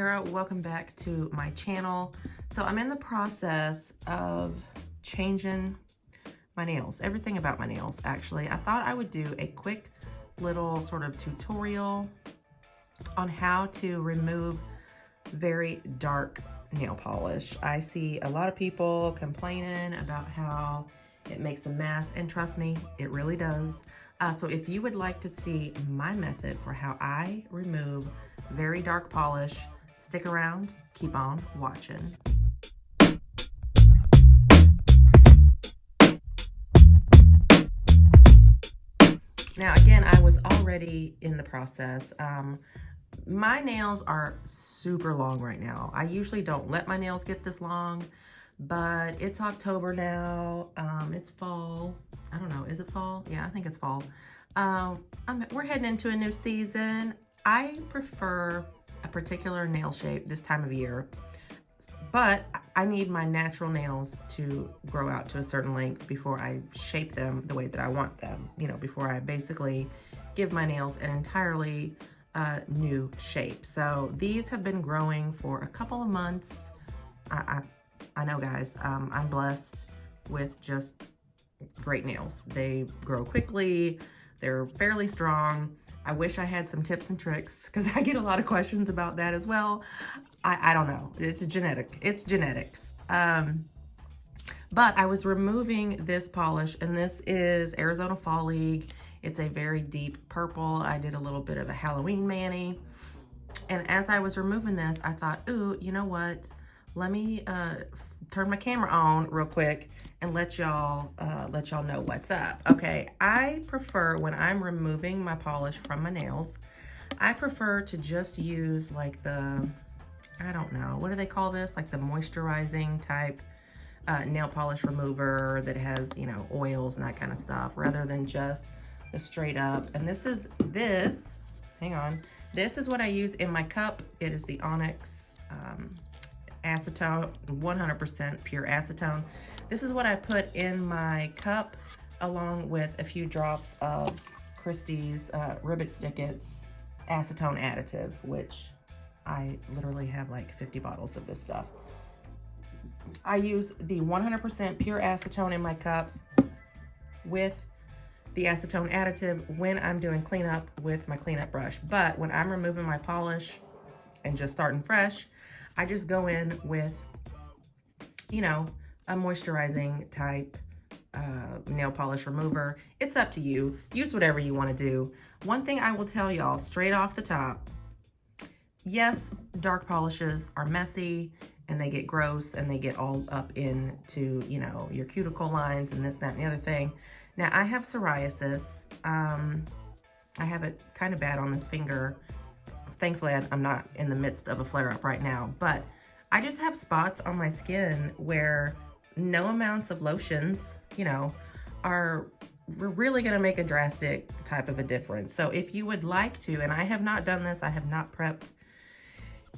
Sarah. Welcome back to my channel. So I'm in the process of changing my nails, everything about my nails actually. I thought I would do a quick little sort of tutorial on how to remove very dark nail polish. I see a lot of people complaining about how it makes a mess, and trust me, it really does. So if you would like to see my method for how I remove very dark polish, stick around, keep on watching. Now again, I was already in the process. My nails are super long right now. I usually don't let my nails get this long, but it's October now. It's fall. I don't know, is it fall? Yeah, I think it's fall. We're heading into a new season. I prefer a particular nail shape this time of year, but I need my natural nails to grow out to a certain length before I shape them the way that I want them, you know, before I basically give my nails an entirely new shape. So these have been growing for a couple of months. I know, guys, I'm blessed with just great nails. They grow quickly, they're fairly strong. I wish I had some tips and tricks because I get a lot of questions about that as well. I don't know, it's genetics. But I was removing this polish, and this is Arizona Fall League. It's a very deep purple. I did a little bit of a Halloween mani. And as I was removing this, I thought, ooh, you know what? Let me turn my camera on real quick and let y'all know what's up. Okay, I prefer, when I'm removing my polish from my nails, I prefer to just use like the, I don't know, what do they call this? Like the moisturizing type nail polish remover that has, you know, oils and that kind of stuff, rather than just the straight up. And this, hang on, this is what I use in my cup. It is the Onyx acetone, 100% pure acetone. This is what I put in my cup, along with a few drops of Christie's Ribbit Stickets acetone additive, which I literally have like 50 bottles of this stuff. I use the 100% pure acetone in my cup with the acetone additive when I'm doing cleanup with my cleanup brush. But when I'm removing my polish and just starting fresh, I just go in with, you know, a moisturizing type nail polish remover. It's up to you. Use whatever you want to do. One thing I will tell y'all straight off the top, yes, dark polishes are messy and they get gross and they get all up into, you know, your cuticle lines and this, that, and the other thing. Now, I have psoriasis. I have it kind of bad on this finger. Thankfully, I'm not in the midst of a flare-up right now, but I just have spots on my skin where no amounts of lotions, you know, are really going to make a drastic type of a difference. So if you would like to, and I have not done this, I have not prepped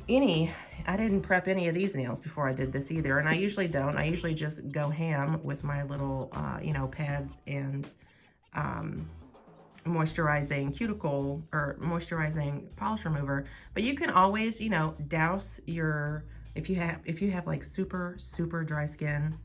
I didn't prep any of these nails before I did this either, and I usually don't. I usually just go ham with my little, you know, pads and moisturizing cuticle or moisturizing polish remover. But you can always, you know, douse your, if you have like super dry skin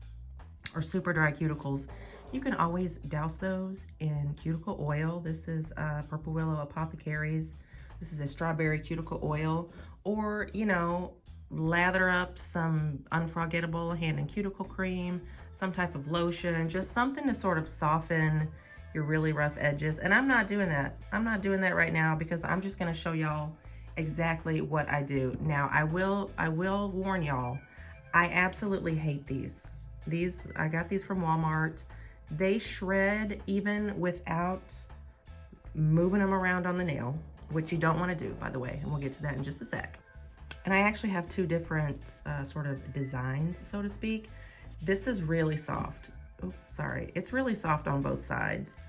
or super dry cuticles, you can always douse those in cuticle oil. This is Purple Willow Apothecaries. This is a strawberry cuticle oil. Or, you know, lather up some unforgettable hand and cuticle cream, some type of lotion, just something to sort of soften your really rough edges. And I'm not doing that. I'm not doing that right now because I'm just gonna show y'all exactly what I do. Now, I will warn y'all, I absolutely hate these. I got these from Walmart. They shred even without moving them around on the nail, which you don't want to do, by the way, and we'll get to that in just a sec. And I actually have two different sort of designs, so to speak. This is really soft. Oops, sorry. It's really soft on both sides.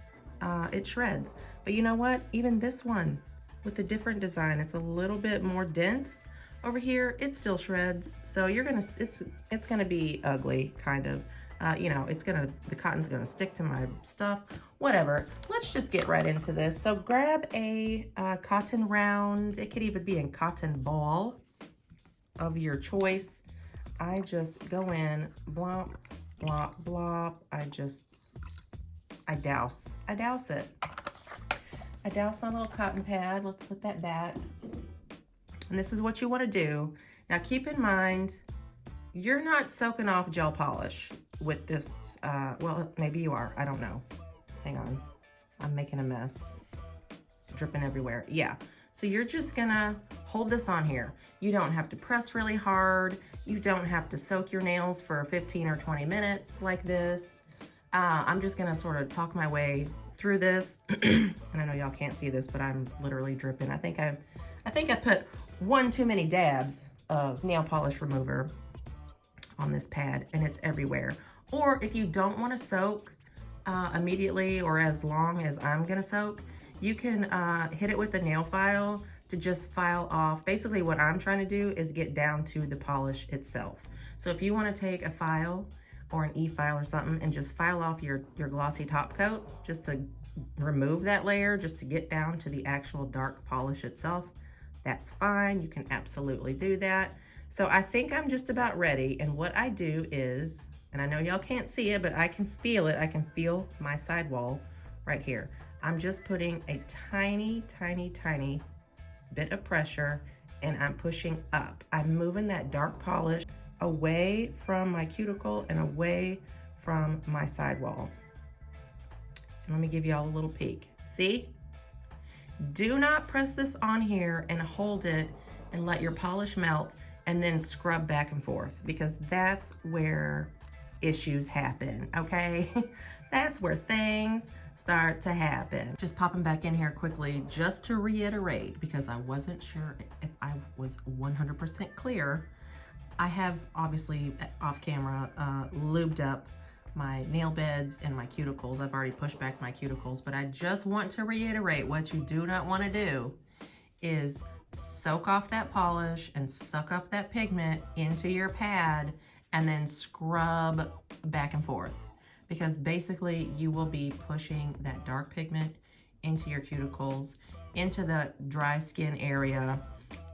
It shreds. But you know what? Even this one with a different design, it's a little bit more dense. Over here, it still shreds. So it's gonna be ugly, kind of. You know, the cotton's gonna stick to my stuff, whatever. Let's just get right into this. So grab a cotton round. It could even be a cotton ball. of your choice. I just go in, blop, blop, blop. I douse it. I douse my little cotton pad. Let's put that back. And this is what you want to do. Now keep in mind, you're not soaking off gel polish with this. Well, maybe you are. I don't know. Hang on. I'm making a mess. It's dripping everywhere. Yeah. So you're just gonna hold this on here. You don't have to press really hard. You don't have to soak your nails for 15 or 20 minutes like this. I'm just gonna sort of talk my way through this. And I know y'all can't see this, but I'm literally dripping. I think I put one too many dabs of nail polish remover on this pad, and it's everywhere. Or if you don't want to soak immediately or as long as I'm gonna soak, you can hit it with a nail file to just file off. Basically what I'm trying to do is get down to the polish itself. So if you want to take a file or an e-file or something and just file off your glossy top coat, just to remove that layer, just to get down to the actual dark polish itself, that's fine. You can absolutely do that. So I think I'm just about ready. And what I do is, and I know y'all can't see it, but I can feel it. I can feel my sidewall right here. I'm just putting a tiny, tiny, tiny bit of pressure, and I'm pushing up. I'm moving that dark polish away from my cuticle and away from my sidewall. And let me give y'all a little peek. See? Do not press this on here and hold it and let your polish melt and then scrub back and forth, because that's where issues happen, okay? That's where things start to happen. Just popping back in here quickly just to reiterate, because I wasn't sure if I was 100% clear. I have obviously off camera lubed up my nail beds and my cuticles. I've already pushed back my cuticles, but I just want to reiterate, what you do not want to do is soak off that polish and suck up that pigment into your pad and then scrub back and forth, because basically you will be pushing that dark pigment into your cuticles, into the dry skin area,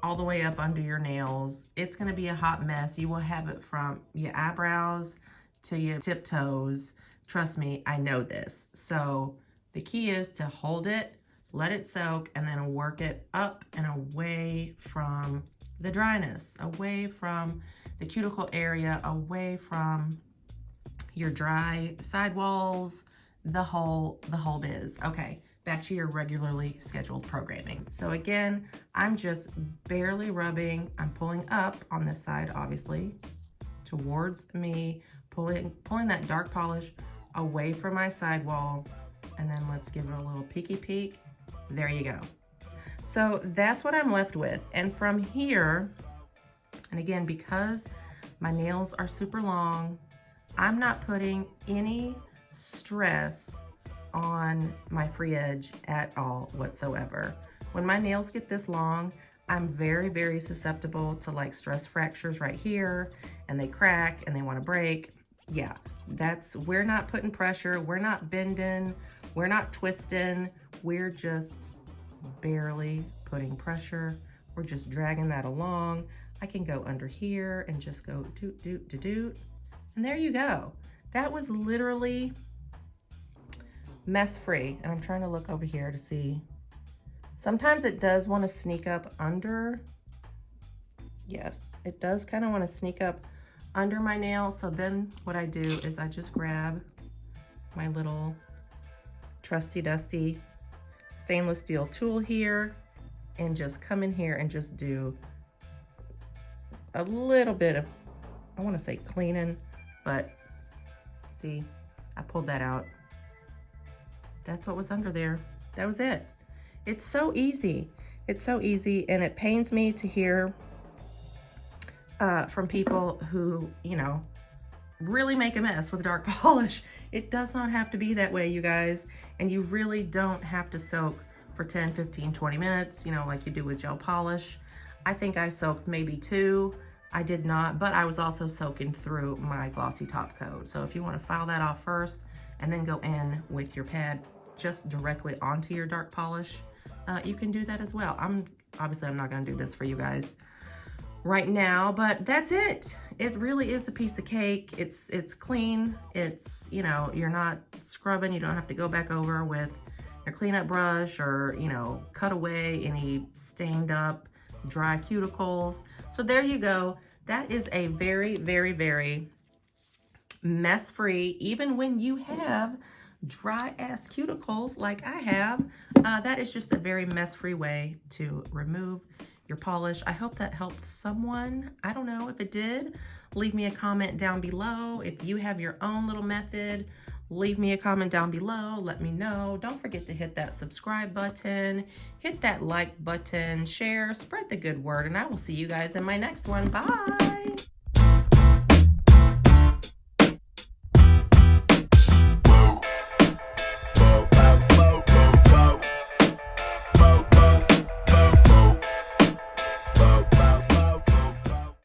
all the way up under your nails. It's gonna be a hot mess. You will have it from your eyebrows to your tiptoes. Trust me, I know this. So the key is to hold it, let it soak, and then work it up and away from the dryness, away from the cuticle area, away from your dry sidewalls, the whole biz. Okay, back to your regularly scheduled programming. So again, I'm just barely rubbing. I'm pulling up on this side, obviously, towards me, pulling that dark polish away from my sidewall, and then let's give it a little peeky peek. There you go. So that's what I'm left with. And from here, and again, because my nails are super long, I'm not putting any stress on my free edge at all whatsoever. When my nails get this long, I'm very, very susceptible to like stress fractures right here, and they crack and they want to break. Yeah, we're not putting pressure, we're not bending, we're not twisting, we're just barely putting pressure. We're just dragging that along. I can go under here and just go doot, doot, doot, doot. And there you go. That was literally mess-free. And I'm trying to look over here to see. Sometimes it does want to sneak up under. Yes, it does kind of want to sneak up under my nail. So then what I do is I just grab my little trusty dusty stainless steel tool here and just come in here and just do a little bit of, I want to say cleaning, but see, I pulled that out. That's what was under there. That was it. It's so easy. It's so easy, and it pains me to hear from people who, you know, really make a mess with dark polish. It does not have to be that way, you guys. And you really don't have to soak for 10, 15, 20 minutes, you know, like you do with gel polish. I think I soaked maybe 2. I did not, but I was also soaking through my glossy top coat. So if you want to file that off first and then go in with your pad just directly onto your dark polish, you can do that as well. Obviously I'm not going to do this for you guys, right now, but that's it. It really is a piece of cake. It's clean. It's, you know, you're not scrubbing. You don't have to go back over with your cleanup brush or, you know, cut away any stained up dry cuticles. So there you go. That is a very, very, very mess-free, even when you have dry ass cuticles like I have. That is just a very mess-free way to remove your polish. I hope that helped someone. I don't know if it did. Leave me a comment down below. If you have your own little method, leave me a comment down below. Let me know. Don't forget to hit that subscribe button, hit that like button, share, spread the good word, and I will see you guys in my next one. Bye.